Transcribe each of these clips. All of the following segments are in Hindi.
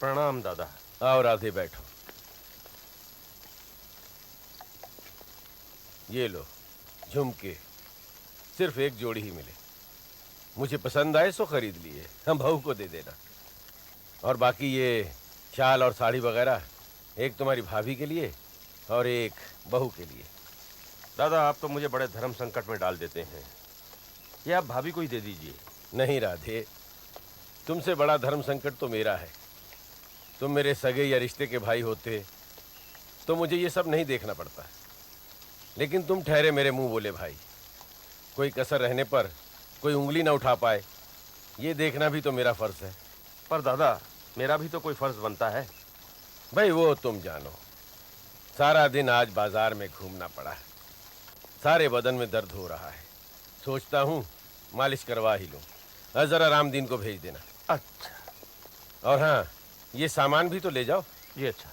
प्रणाम दादा। आओ राधे, बैठो। ये लो झुमके, सिर्फ एक जोड़ी ही मिले। मुझे पसंद आए सो खरीद लिए, हम बहू को दे देना। और बाकी ये शाल और साड़ी वगैरह, एक तुम्हारी भाभी के लिए और एक बहू के लिए। दादा आप तो मुझे बड़े धर्म संकट में डाल देते हैं, ये आप भाभी को ही दे दीजिए। नहीं राधे, तुमसे बड़ा धर्म संकट तो मेरा है। तुम मेरे सगे या रिश्ते के भाई होते तो मुझे ये सब नहीं देखना पड़ता, लेकिन तुम ठहरे मेरे मुंह बोले भाई। कोई कसर रहने पर कोई उंगली ना उठा पाए, ये देखना भी तो मेरा फर्ज है। पर दादा मेरा भी तो कोई फर्ज बनता है। भाई वो तुम जानो, सारा दिन आज बाजार में घूमना पड़ा है, सारे बदन में दर्द हो रहा है। सोचता हूँ मालिश करवा ही लूँ। जरा रामदीन को भेज देना। अच्छा। और हाँ, ये सामान भी तो ले जाओ। ये अच्छा।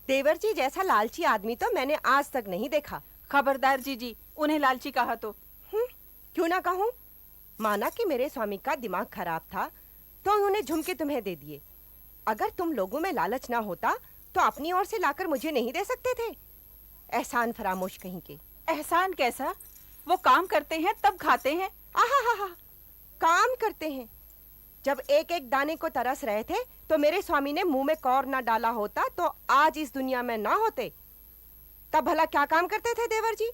देवर जी जैसा लालची आदमी तो मैंने आज तक नहीं देखा। खबरदार जीजी, उन्हें लालची कहा तो। क्यों ना कहूँ। माना कि मेरे स्वामी का दिमाग खराब था तो उन्होंने झुमके तुम्हें दे दिए। अगर तुम लोगों में लालच ना होता तो अपनी ओर से लाकर मुझे नहीं दे सकते थे। एहसान फरामोश कहीं के। एहसान कैसा? वो काम करते हैं तब खाते हैं। आहा, काम करते हैं। जब एक एक दाने को तरस रहे थे तो मेरे स्वामी ने मुंह में कौर ना डाला होता तो आज इस दुनिया में ना होते। तब भला क्या काम करते थे देवर जी?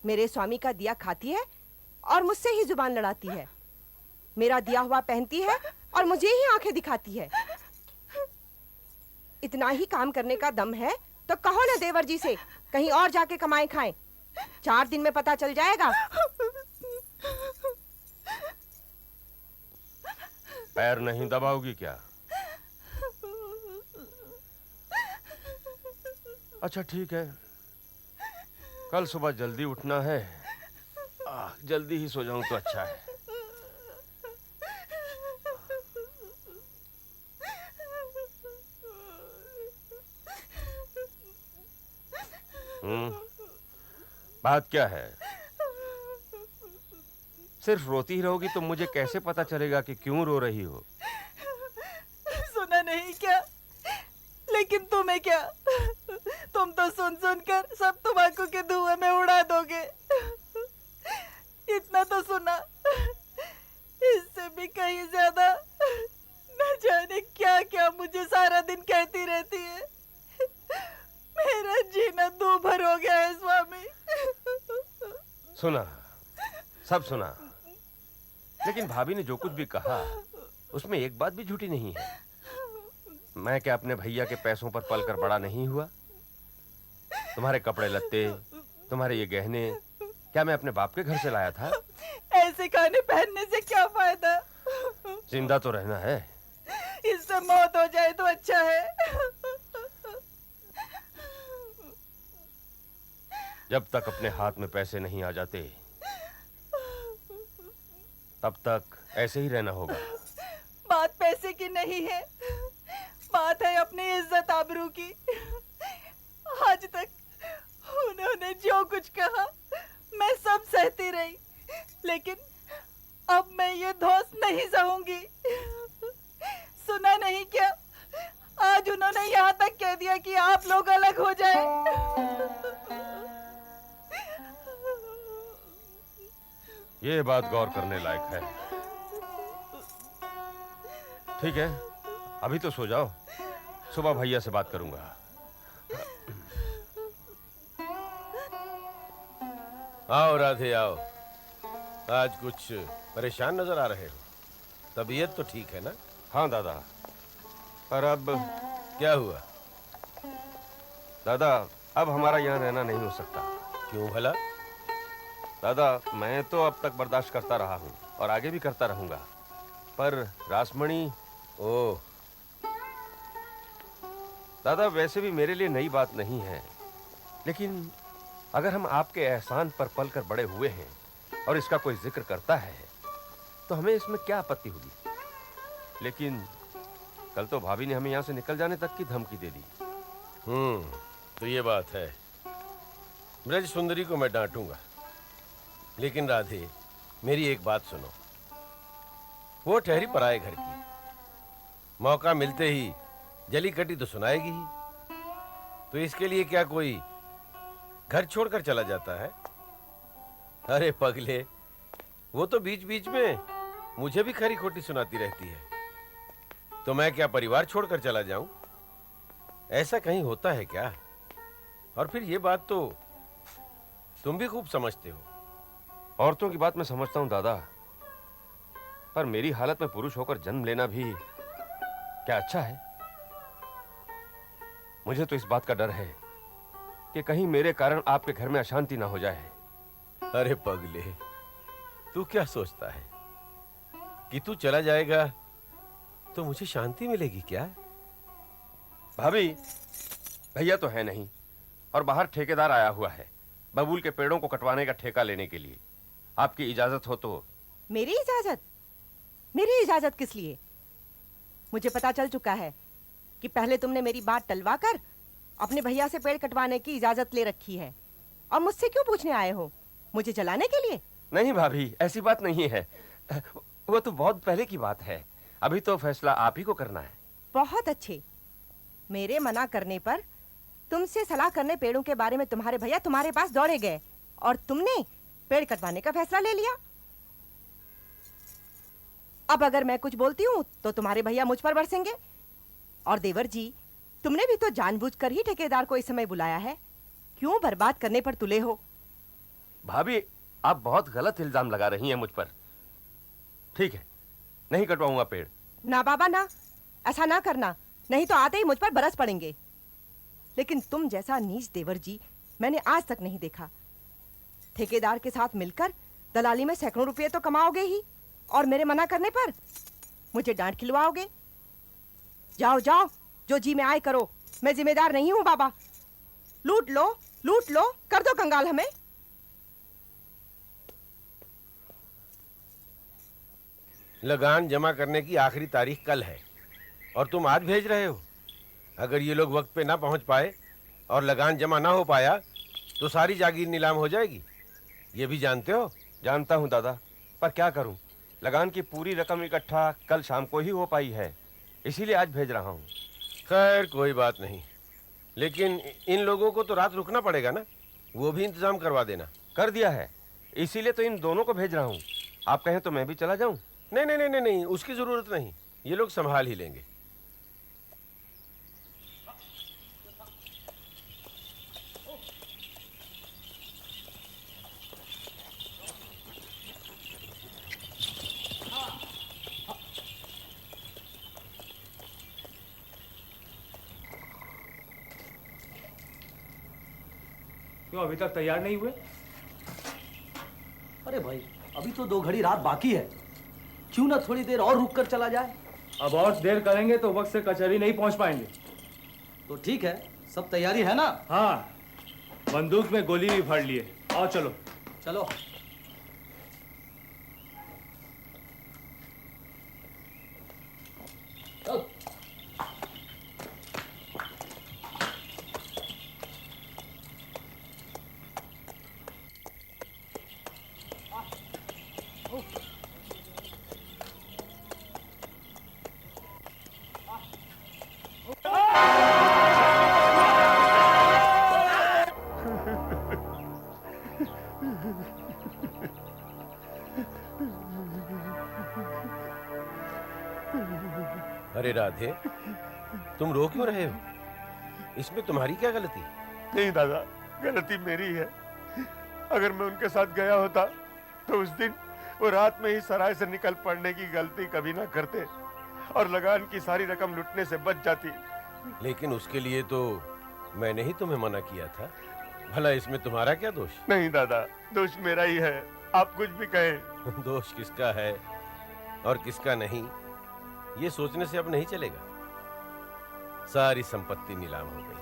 मेरे स्वामी का दिया खाती है और मुझसे ही जुबान लड़ाती है। मेरा दिया हुआ पहनती है और मुझे ही आंखें दिखाती है। इतना ही काम करने का दम है तो कहो ना देवर जी से कहीं और जाके कमाए खाएं। 4 दिन में पता चल जाएगा। पैर नहीं दबाओगी क्या? अच्छा ठीक है, कल सुबह जल्दी उठना है। जल्दी ही सो जाऊं तो अच्छा है। बात क्या है? सिर्फ रोती ही रहोगी तो मुझे कैसे पता चलेगा कि क्यों रो रही हो? सुना नहीं क्या? लेकिन तुम्हें क्या, तुम तो सुन सुनकर सब तंबाकू के धुएं में उड़ा दोगे। इतना तो सुना, इससे भी कहीं ज्यादा न जाने क्या क्या मुझे सारा दिन कहती रहती है। मेरा जीना दूभर हो गया है स्वामी। सुना, सब सुना, लेकिन भाभी ने जो कुछ भी कहा उसमें एक बात भी झूठी नहीं है। मैं क्या अपने भैया के पैसों पर पलकर बड़ा नहीं हुआ? तुम्हारे कपड़े लत्ते, तुम्हारे ये गहने क्या मैं अपने बाप के घर से लाया था? ऐसे खाने पहनने से क्या फायदा? जिंदा तो रहना है। इससे मौत हो जाए तो अच्छा है। जब तक अपने हाथ में पैसे नहीं आ जाते तब तक ऐसे ही रहना होगा। बात पैसे की नहीं है, बात है अपनी इज्जत आबरू की। आज तक उन्होंने जो कुछ कहा मैं सब सहती रही, लेकिन अब मैं ये धौंस नहीं सहूंगी। सुना नहीं क्या, आज उन्होंने यहाँ तक कह दिया कि आप लोग अलग हो जाए। ये बात गौर करने लायक है। ठीक है, अभी तो सो जाओ, सुबह भैया से बात करूंगा। आओ राधे आओ। आज कुछ परेशान नजर आ रहे हो, तबीयत तो ठीक है ना? हाँ दादा, पर अब क्या हुआ? दादा अब हमारा यहाँ रहना नहीं हो सकता। क्यों भला? दादा मैं तो अब तक बर्दाश्त करता रहा हूँ और आगे भी करता रहूंगा, पर रासमणी। ओह दादा वैसे भी मेरे लिए नई बात नहीं है, लेकिन अगर हम आपके एहसान पर पलकर बड़े हुए हैं और इसका कोई जिक्र करता है तो हमें इसमें क्या आपत्ति होगी? लेकिन कल तो भाभी ने हमें यहाँ से निकल जाने तक की धमकी दे दी। तो ये बात है। ब्रज सुंदरी को मैं डांटूंगा, लेकिन राधे मेरी एक बात सुनो। वो ठहरी पराए घर की। मौका मिलते ही जली कटी तो सुनाएगी ही। तो इसके लिए क्या कोई घर छोड़कर चला जाता है? अरे पगले, वो तो बीच बीच में मुझे भी खरी खोटी सुनाती रहती है। तो मैं क्या परिवार छोड़कर चला जाऊं? ऐसा कहीं होता है क्या? और फिर ये बात तो तुम भी खूब समझते हो। औरतों की बात मैं समझता हूं दादा, पर मेरी हालत में पुरुष होकर जन्म लेना भी क्या अच्छा है? मुझे तो इस बात का डर है कि कहीं मेरे कारण आपके घर में अशांति ना हो जाए। अरे पगले, तू क्या सोचता है कि तू चला जाएगा तो मुझे शांति मिलेगी क्या? भाभी, भैया तो है नहीं और बाहर ठेकेदार आया हुआ है बबूल के पेड़ों को कटवाने का ठेका लेने के लिए। आपकी इजाजत हो तो। मेरी इजाजत? मेरी इजाजत किस लिए? मुझे पता चल चुका है कि पहले तुमने मेरी बात टलवा कर अपने भैया से पेड़ कटवाने की इजाजत ले रखी है, और मुझसे क्यों पूछने आए हो? मुझे जलाने के लिए? नहीं भाभी, ऐसी बात नहीं है। वो तो बहुत पहले की बात है। अभी तो फैसला आप ही को करना है। बहुत अच्छे। मेरे मना करने पर तुमसे सलाह करने पेड़ों के बारे में तुम्हारे भैया तुम्हारे पास दौड़े गए और तुमने पेड़ कटवाने का फैसला ले लिया। अब अगर मैं कुछ बोलती हूँ तो तुम्हारे भैया मुझ पर बरसेंगे। और देवर जी, तुमने भी तो जानबूझकर ही ठेकेदार को इस समय बुलाया है। क्यों बर्बाद करने पर तुले हो? भाभी, आप बहुत गलत इल्जाम लगा रही हैं मुझ पर। ठीक है, नहीं कटवाऊंगा पेड़। ना बाबा ना, ऐसा ना करना, नहीं तो आते ही मुझ पर बरस पड़ेंगे। लेकिन तुम जैसा नीच देवर जी मैंने आज तक नहीं देखा। ठेकेदार के साथ मिलकर दलाली में सैकड़ों रुपए तो कमाओगे ही, और मेरे मना करने पर मुझे डांट खिलवाओगे। जाओ जाओ, जो जी में आए करो, मैं जिम्मेदार नहीं हूं बाबा। लूट लो, कर दो कंगाल हमें। लगान जमा करने की आखिरी तारीख कल है और तुम आज भेज रहे हो। अगर ये लोग वक्त पे ना पहुंच पाए और लगान जमा ना हो पाया तो सारी जागीर नीलाम हो जाएगी। ये भी जानते हो? जानता हूं दादा, पर क्या करूं, लगान की पूरी रकम इकट्ठा कल शाम को ही हो पाई है, इसीलिए आज भेज रहा हूं। खैर कोई बात नहीं, लेकिन इन लोगों को तो रात रुकना पड़ेगा ना, वो भी इंतजाम करवा देना। कर दिया है, इसीलिए तो इन दोनों को भेज रहा हूं। आप कहें तो मैं भी चला जाऊं? नहीं नहीं नहीं नहीं नहीं, उसकी जरूरत नहीं, ये लोग संभाल ही लेंगे। क्यों अभी तक तैयार नहीं हुए? अरे भाई, अभी तो 2 घड़ी रात बाकी है, क्यों ना थोड़ी देर और रुक कर चला जाए? अब और देर करेंगे तो वक्त से कचहरी नहीं पहुंच पाएंगे। तो ठीक है, सब तैयारी है ना? हाँ, बंदूक में गोली भी भर लिए। आओ चलो। चलो। अरे राधे, तुम रो क्यों रहे हो? इसमें तुम्हारी क्या गलती? नहीं दादा, गलती मेरी है। अगर मैं उनके साथ गया होता तो उस दिन वो रात में ही सराय से निकल पड़ने की गलती कभी ना करते और लगान की सारी रकम लुटने से बच जाती। लेकिन उसके लिए तो मैंने ही तुम्हें मना किया था। भला इसमें तुम्हारा क्या दोष? नहीं दादा, दोष मेरा ही है, आप कुछ भी कहें। दोष किसका है और किसका नहीं, ये सोचने से अब नहीं चलेगा। सारी संपत्ति नीलाम हो गई,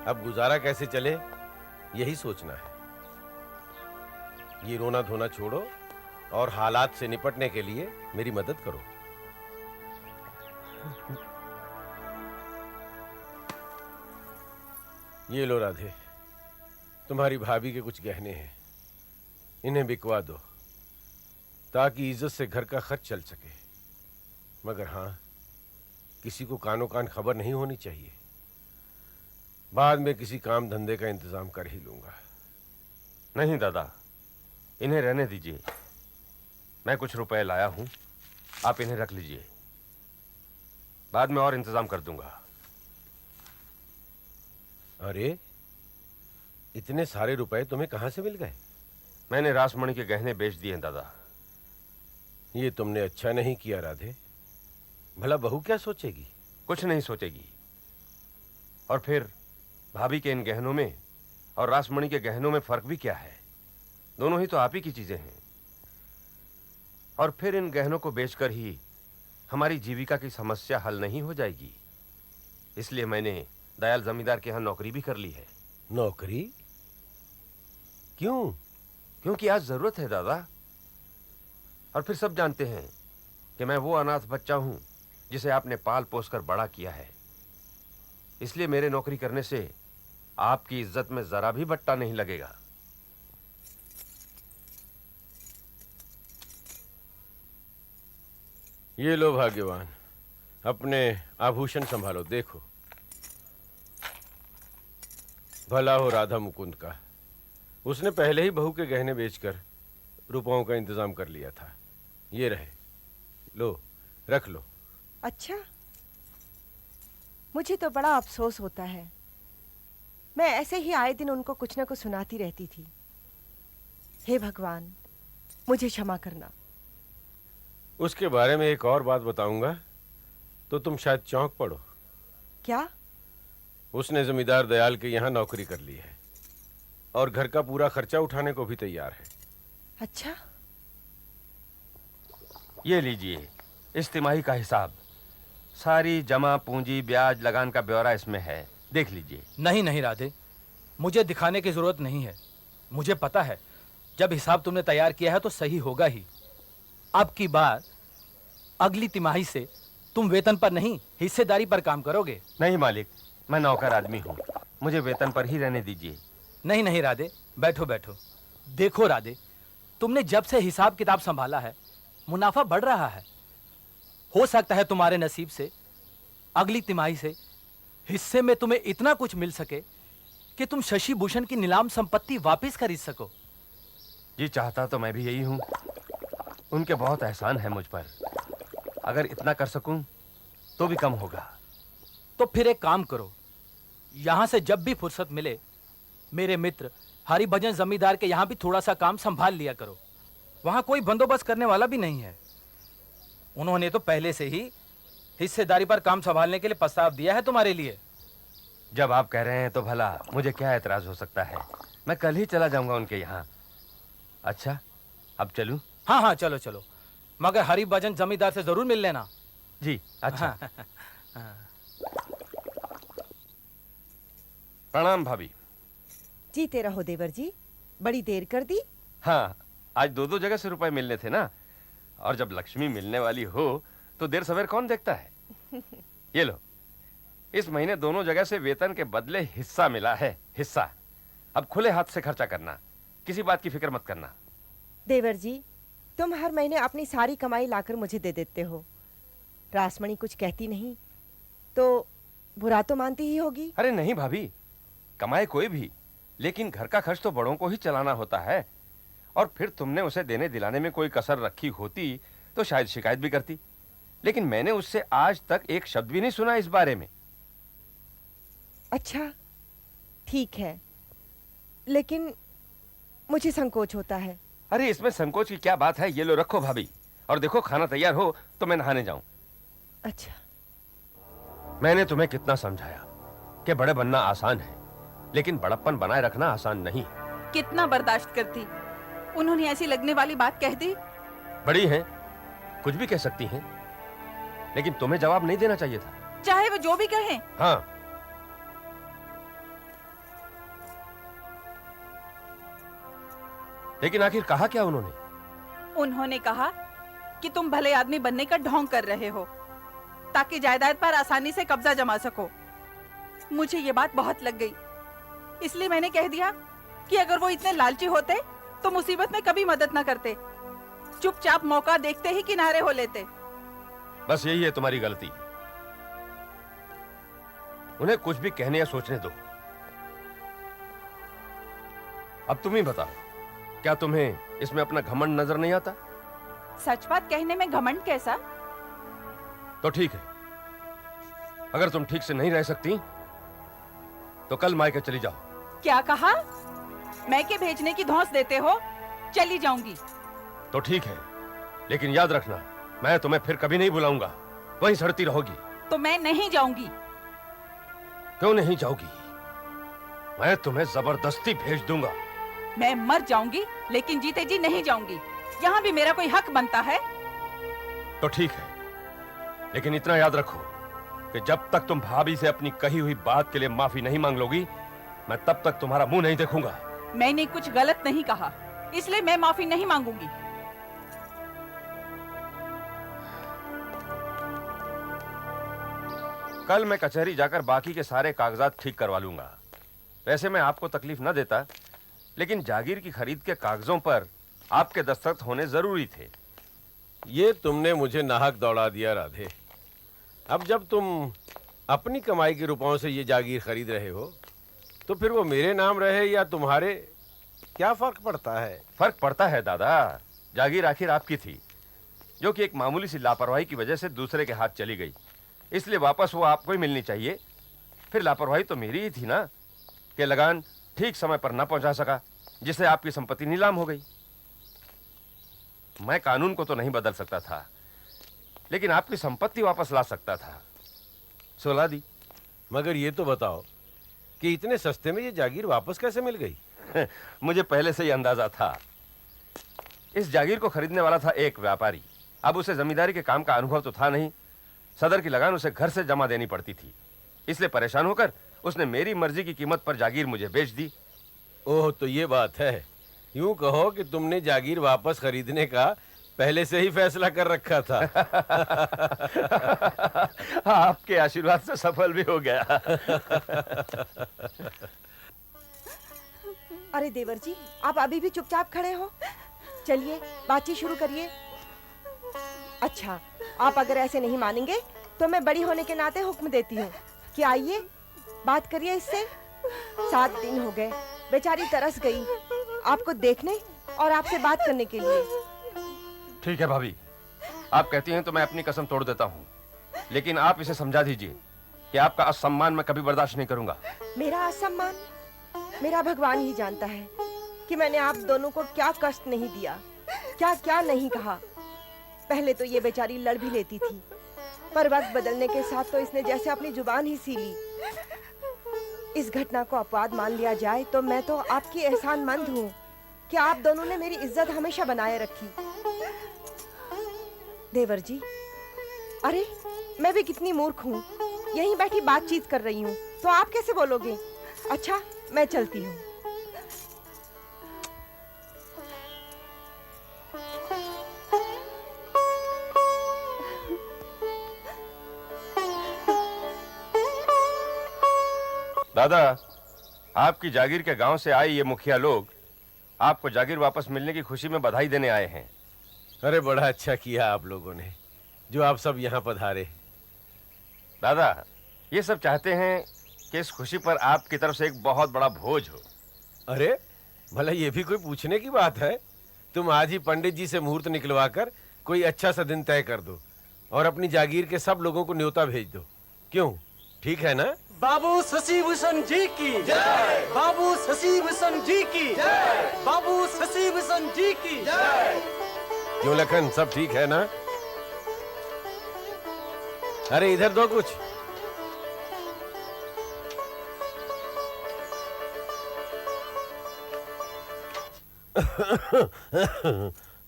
अब गुजारा कैसे चले यही सोचना है। ये रोना धोना छोड़ो और हालात से निपटने के लिए मेरी मदद करो। ये लो राधे, तुम्हारी भाभी के कुछ गहने हैं, इन्हें बिकवा दो ताकि इज्जत से घर का खर्च चल सके। मगर हाँ, किसी को कानो कान खबर नहीं होनी चाहिए। बाद में किसी काम धंधे का इंतजाम कर ही लूंगा। नहीं दादा, इन्हें रहने दीजिए। मैं कुछ रुपए लाया हूं, आप इन्हें रख लीजिए, बाद में और इंतजाम कर दूंगा। अरे, इतने सारे रुपए तुम्हें कहां से मिल गए? मैंने रासमणि के गहने बेच दिए हैं दादा। ये तुमने अच्छा नहीं किया राधे। भला बहू क्या सोचेगी? कुछ नहीं सोचेगी। और फिर भाभी के इन गहनों में और रासमणि के गहनों में फर्क भी क्या है? दोनों ही तो आप ही की चीजें हैं। और फिर इन गहनों को बेचकर ही हमारी जीविका की समस्या हल नहीं हो जाएगी। इसलिए मैंने दयाल जमींदार के यहाँ नौकरी भी कर ली है। नौकरी? क्यों? क्योंकि आज जरूरत है दादा। और फिर सब जानते हैं कि मैं वो अनाथ बच्चा हूं जिसे आपने पाल पोस कर बड़ा किया है। इसलिए मेरे नौकरी करने से आपकी इज्जत में जरा भी बट्टा नहीं लगेगा। ये लो भाग्यवान, अपने आभूषण संभालो। देखो, भला हो राधा मुकुंद का। उसने पहले ही बहू के गहने बेचकर रुपयों का इंतजाम कर लिया था। ये रहे, लो, रख लो। अच्छा, मुझे तो बड़ा अफसोस होता है। मैं ऐसे ही आए दिन उनको कुछ न कुछ सुनाती रहती थी। हे भगवान, मुझे क्षमा करना। उसके बारे में एक और बात बताऊंगा तो तुम शायद चौंक पड़ो। क्या? उसने जमींदार दयाल के यहाँ नौकरी कर ली है और घर का पूरा खर्चा उठाने को भी तैयार है। अच्छा, ये लीजिए इस तिमाही का हिसाब। सारी जमा पूंजी, ब्याज, लगान का ब्यौरा इसमें है, देख लीजिए। नहीं नहीं राधे, मुझे दिखाने की जरूरत नहीं है। मुझे पता है जब हिसाब तुमने तैयार किया है तो सही होगा ही। अब की बार अगली तिमाही से तुम वेतन पर नहीं, हिस्सेदारी पर काम करोगे। नहीं मालिक, मैं नौकर आदमी हूँ, मुझे वेतन पर ही रहने दीजिए। नहीं नहीं राधे, बैठो बैठो। देखो राधे, तुमने जब से हिसाब किताब संभाला है मुनाफा बढ़ रहा है। हो सकता है तुम्हारे नसीब से अगली तिमाही से हिस्से में तुम्हें इतना कुछ मिल सके कि तुम शशि भूषण की नीलाम संपत्ति वापस खरीद सको। जी चाहता तो मैं भी यही हूँ। उनके बहुत एहसान है मुझ पर। अगर इतना कर सकूं तो भी कम होगा। तो फिर एक काम करो, यहां से जब भी फुर्सत मिले मेरे मित्र हरिभजन जमींदार के यहां भी थोड़ा सा काम संभाल लिया करो। वहां कोई बंदोबस्त करने वाला भी नहीं है। उन्होंने तो पहले से ही हिस्सेदारी पर काम संभालने के लिए प्रस्ताव दिया है तुम्हारे लिए। जब आप कह रहे हैं तो भला मुझे क्या एतराज हो सकता है। मैं कल ही चला जाऊंगा उनके यहाँ। अच्छा, अब चलूं? हाँ हाँ, चलो चलो, मगर हरिभजन जमींदार से जरूर मिल लेना। जी अच्छा। प्रणाम भाभी। जीते रहो देवर जी, बड़ी देर कर दी। हाँ, आज दो दो जगह से रुपए मिलने थे ना, और जब लक्ष्मी मिलने वाली हो तो देर सवेर कौन देखता है। ये लो, इस महीने दोनों जगह से वेतन के बदले हिस्सा मिला है। हिस्सा अब खुले हाथ से खर्चा करना, किसी बात की फिक्र मत करना। देवर जी, तुम हर महीने अपनी सारी कमाई लाकर मुझे दे देते हो। रासमणि कुछ कहती नहीं तो बुरा तो मानती ही होगी। अरे नहीं भाभी, कमाए कोई भी, लेकिन घर का खर्च तो बड़ों को ही चलाना होता है। और फिर तुमने उसे देने दिलाने में कोई कसर रखी होती तो शायद शिकायत भी करती, लेकिन मैंने उससे आज तक एक शब्द भी नहीं सुना इस बारे में। अच्छा, ठीक है, लेकिन मुझे संकोच होता है। अरे इसमें संकोच की क्या बात है। ये लो रखो भाभी, और देखो खाना तैयार हो तो मैं नहाने जाऊं। अच्छा, मैंने तुम्हें कितना समझाया कि बड़े बनना आसान है, लेकिन बड़प्पन बनाए रखना आसान नहीं है। कितना बर्दाश्त करती, उन्होंने ऐसी लगने वाली बात कह दी। बड़ी हैं, कुछ भी कह सकती हैं, लेकिन तुम्हें जवाब नहीं देना चाहिए था। चाहे वो जो भी कहें। हाँ, लेकिन आखिर कहा क्या उन्होंने? उन्होंने कहा कि तुम भले आदमी बनने का ढोंग कर रहे हो ताकि जायदाद पर आसानी से कब्जा जमा सको। मुझे ये बात बहुत लग गई, इसलिए मैंने कह दिया कि अगर वो इतने लालची होते तो मुसीबत में कभी मदद ना करते। चुपचाप मौका देखते ही किनारे हो लेते। बस यही है तुम्हारी गलती। उन्हें कुछ भी कहने या सोचने दो। अब तुम ही बताओ, क्या तुम्हें इसमें अपना घमंड नजर नहीं आता? सच बात कहने में घमंड कैसा? तो ठीक है, अगर तुम ठीक से नहीं रह सकती तो कल मायके चली जाओ। क्या कहा? मैके भेजने की धौंस देते हो? चली जाऊंगी। तो ठीक है, लेकिन याद रखना, मैं तुम्हें फिर कभी नहीं बुलाऊंगा। वहीं सड़ती रहोगी। तो मैं नहीं जाऊंगी। क्यों नहीं जाओगी? मैं तुम्हें जबरदस्ती भेज दूंगा। मैं मर जाऊंगी लेकिन जीते जी नहीं जाऊंगी। यहाँ भी मेरा कोई हक बनता है। तो ठीक है, लेकिन इतना याद रखो कि जब तक तुम भाभी से अपनी कही हुई बात के लिए माफी नहीं मांग लोगी, मैं तब तक तुम्हारा मुंह नहीं देखूंगा। मैंने कुछ गलत नहीं कहा, इसलिए मैं माफी नहीं मांगूंगी। कल मैं कचहरी जाकर बाकी के सारे कागजात ठीक करवा लूंगा। वैसे मैं आपको तकलीफ न देता, लेकिन जागीर की खरीद के कागजों पर आपके दस्तखत होने जरूरी थे। ये तुमने मुझे नाहक दौड़ा दिया राधे। अब जब तुम अपनी कमाई के रुपयों से ये जागीर खरीद रहे हो, तो फिर वो मेरे नाम रहे या तुम्हारे, क्या फर्क पड़ता है? फर्क पड़ता है दादा। जागीर आखिर आपकी थी, जो कि एक मामूली सी लापरवाही की वजह से दूसरे के हाथ चली गई, इसलिए वापस वो आपको ही मिलनी चाहिए। फिर लापरवाही तो मेरी ही थी ना, कि लगान ठीक समय पर न पहुंचा सका, जिससे आपकी संपत्ति नीलाम हो गई। मैं कानून को तो नहीं बदल सकता था, लेकिन आपकी संपत्ति वापस ला सकता था। सुला दी। मगर ये तो बताओ कि इतने सस्ते में ये जागीर वापस कैसे मिल गई? मुझे पहले से ही अंदाजा था। इस जागीर को खरीदने वाला था एक व्यापारी। अब उसे जमींदारी के काम का अनुभव तो था नहीं। सदर की लगान उसे घर से जमा देनी पड़ती थी, इसलिए परेशान होकर उसने मेरी मर्जी की कीमत पर जागीर मुझे बेच दी। ओह, तो ये बात है। यूं कहो कि तुमने जागीर वापस खरीदने का पहले से ही फैसला कर रखा था। आपके आशीर्वाद से सफल भी हो गया। अरे देवर जी, आप अभी भी चुपचाप खड़े हो? चलिए बातचीत शुरू करिए। अच्छा, आप अगर ऐसे नहीं मानेंगे तो मैं बड़ी होने के नाते हुक्म देती हूँ कि आइए बात करिए इससे। 7 दिन हो गए, बेचारी तरस गई आपको देखने और आपसे बात करने के लिए। ठीक है भाभी, आप कहती हैं तो मैं अपनी कसम तोड़ देता हूँ, लेकिन आप इसे समझा दीजिए कि आपका असम्मान मैं कभी बर्दाश्त नहीं करूंगा। मेरा असम्मान? मेरा भगवान ही जानता है कि मैंने आप दोनों को क्या कष्ट नहीं दिया, क्या क्या नहीं कहा। पहले तो ये बेचारी लड़ भी लेती थी, पर वक्त बदलने के साथ तो इसने जैसे अपनी जुबान ही सी ली। इस घटना को अपवाद मान लिया जाए तो मैं तो आपकी एहसानमंद हूँ कि आप दोनों ने मेरी इज्जत हमेशा बनाए रखी। देवर जी, अरे मैं भी कितनी मूर्ख हूँ, यहीं बैठी बातचीत कर रही हूँ तो आप कैसे बोलोगे? अच्छा, मैं चलती हूँ। दादा, आपकी जागीर के गांव से आए ये मुखिया लोग आपको जागीर वापस मिलने की खुशी में बधाई देने आए हैं। अरे बड़ा अच्छा किया आप लोगों ने जो आप सब यहाँ पधारे। दादा, ये सब चाहते हैं कि इस खुशी पर आपकी तरफ से एक बहुत बड़ा भोज हो। अरे भला ये भी कोई पूछने की बात है? तुम आज ही पंडित जी से मुहूर्त निकलवा कर कोई अच्छा सा दिन तय कर दो और अपनी जागीर के सब लोगों को न्योता भेज दो। क्यों, ठीक है ना? बाबू शशि भूषण जी की जय। बाबू शशि भूषण जी की जय। बाबू शशि भूषण जी की जय। क्यों लखन, सब ठीक है ना? अरे इधर दो कुछ।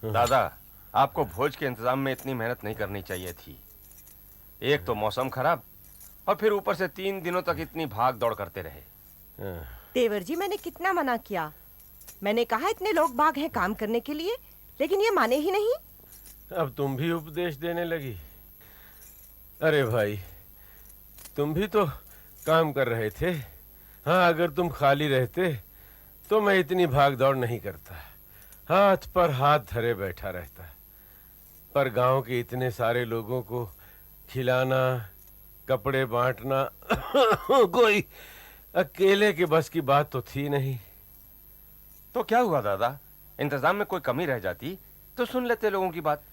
दादा, आपको भोज के इंतजाम में इतनी मेहनत नहीं करनी चाहिए थी। एक तो मौसम खराब और फिर ऊपर से 3 दिनों तक इतनी भाग दौड़ करते रहे। देवर जी, मैंने कितना मना किया। मैंने कहा इतने लोग बाग हैं काम करने के लिए, लेकिन ये माने ही नहीं। अब तुम भी उपदेश देने लगी। अरे भाई, तुम भी तो काम कर रहे थे। हाँ, अगर तुम खाली रहते तो मैं इतनी भाग दौड़ नहीं करता, हाथ पर हाथ धरे बैठा रहता। पर गांव के इतने सारे लोगों को खिलाना, कपड़े बांटना कोई अकेले के बस की बात तो थी नहीं। तो क्या हुआ दादा, इंतजाम में कोई कमी रह जाती तो सुन लेते लोगों की बात।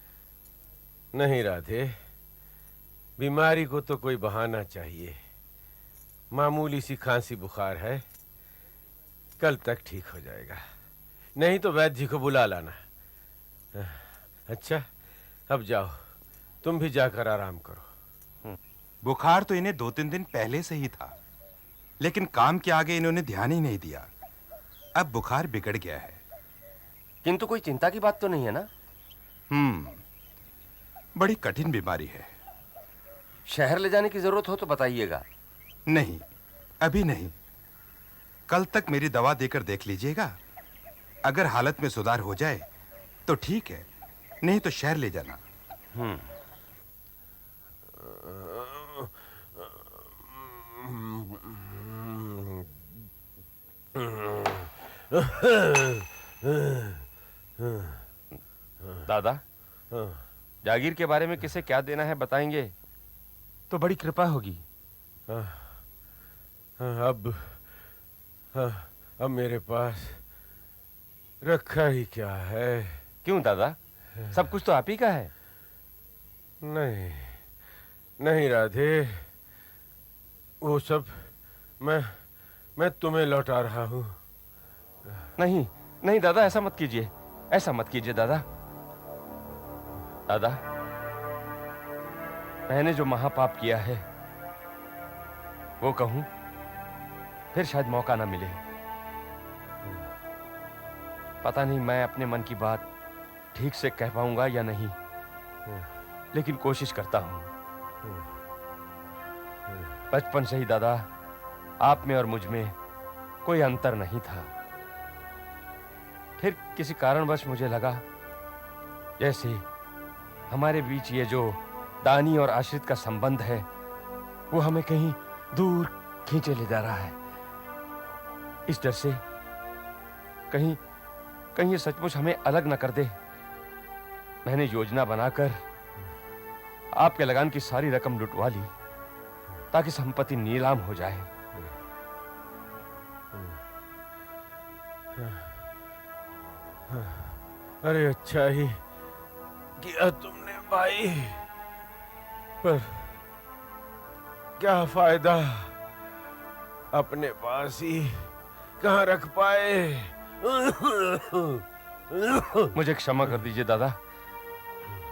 नहीं राधे, बीमारी को तो कोई बहाना चाहिए। मामूली सी खांसी बुखार है, कल तक ठीक हो जाएगा, नहीं तो वैद्य जी को बुला लाना। अच्छा अब जाओ, तुम भी जाकर आराम करो। बुखार तो इन्हें 2-3 दिन पहले से ही था, लेकिन काम के आगे इन्होंने ध्यान ही नहीं दिया। अब बुखार बिगड़ गया है। किंतु कोई चिंता की बात तो नहीं है ना? बड़ी कठिन बीमारी है। शहर ले जाने की जरूरत हो तो बताइएगा। नहीं, अभी नहीं, कल तक मेरी दवा देकर देख लीजिएगा। अगर हालत में सुधार हो जाए तो ठीक है, नहीं तो शहर ले जाना। दादा, जागीर के बारे में किसे क्या देना है बताएंगे तो बड़ी कृपा होगी। अब मेरे पास रखा ही क्या है। क्यों दादा, सब कुछ तो आप ही का है। नहीं नहीं राधे, वो सब मैं तुम्हें लौटा रहा हूं। नहीं नहीं दादा, ऐसा मत कीजिए, ऐसा मत कीजिए दादा। दादा, मैंने जो महापाप किया है वो कहूं फिर शायद मौका ना मिले। पता नहीं मैं अपने मन की बात ठीक से कह पाऊंगा या नहीं, लेकिन कोशिश करता हूं। बचपन से ही दादा, आप में और मुझ में कोई अंतर नहीं था। फिर किसी कारणवश मुझे लगा जैसे हमारे बीच ये जो दानी और आश्रित का संबंध है वो हमें कहीं दूर खींचे ले जा रहा है। इस डर से कहीं ये सचमुच हमें अलग न कर दे, मैंने योजना बनाकर आपके लगान की सारी रकम लुटवा ली ताकि संपत्ति नीलाम हो जाए। अरे अच्छा ही किया तुमने भाई, पर क्या फायदा, अपने पास ही कहाँ रख पाए। मुझे क्षमा कर दीजिए दादा,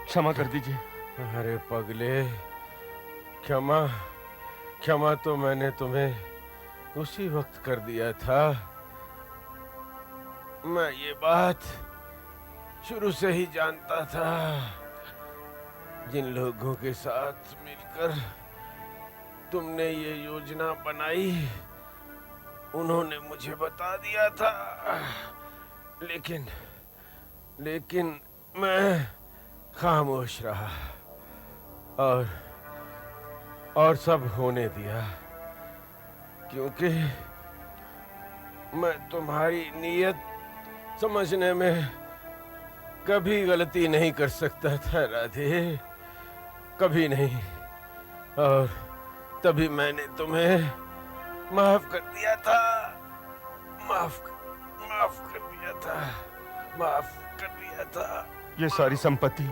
क्षमा कर दीजिए। अरे पगले, क्षमा तो मैंने तुम्हें उसी वक्त कर दिया था। मैं ये बात शुरू से ही जानता था। जिन लोगों के साथ मिलकर तुमने ये योजना बनाई उन्होंने मुझे बता दिया था, लेकिन मैं खामोश रहा और सब होने दिया, क्योंकि मैं तुम्हारी नीयत समझने में कभी गलती नहीं कर सकता था राधे, कभी नहीं। और तभी मैंने तुम्हें माफ कर दिया था, माफ कर दिया था। ये सारी संपत्ति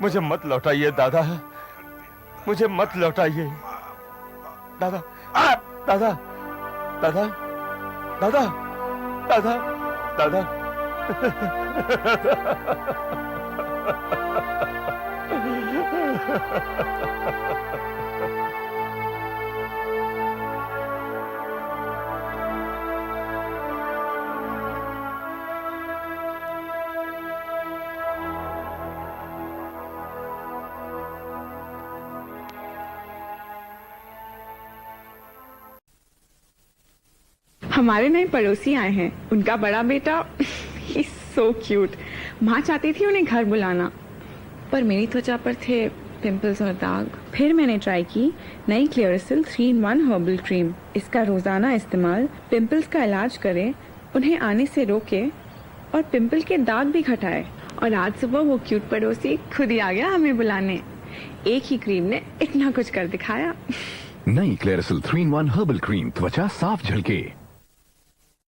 मुझे मत लौटाइए दादा, मुझे मत लौटाइए दादा। दादा दादा दादा दादा दादा हमारे नए पड़ोसी आए हैं, उनका बड़ा बेटा सो क्यूट। माँ चाहती थी उन्हें घर बुलाना, पर मेरी त्वचा पर थे पिंपल्स और दाग। फिर मैंने ट्राई की नई क्लियरसिल 3-in-1 हर्बल क्रीम। इसका रोजाना इस्तेमाल पिंपल्स का इलाज करे, उन्हें आने से रोके और पिंपल के दाग भी घटाए। और आज सुबह वो क्यूट पड़ोसी खुद ही आ गया हमें बुलाने। एक ही क्रीम ने इतना कुछ कर दिखाया। नई क्लेरासिल 3-in-1 हर्बल क्रीम, त्वचा साफ झलके।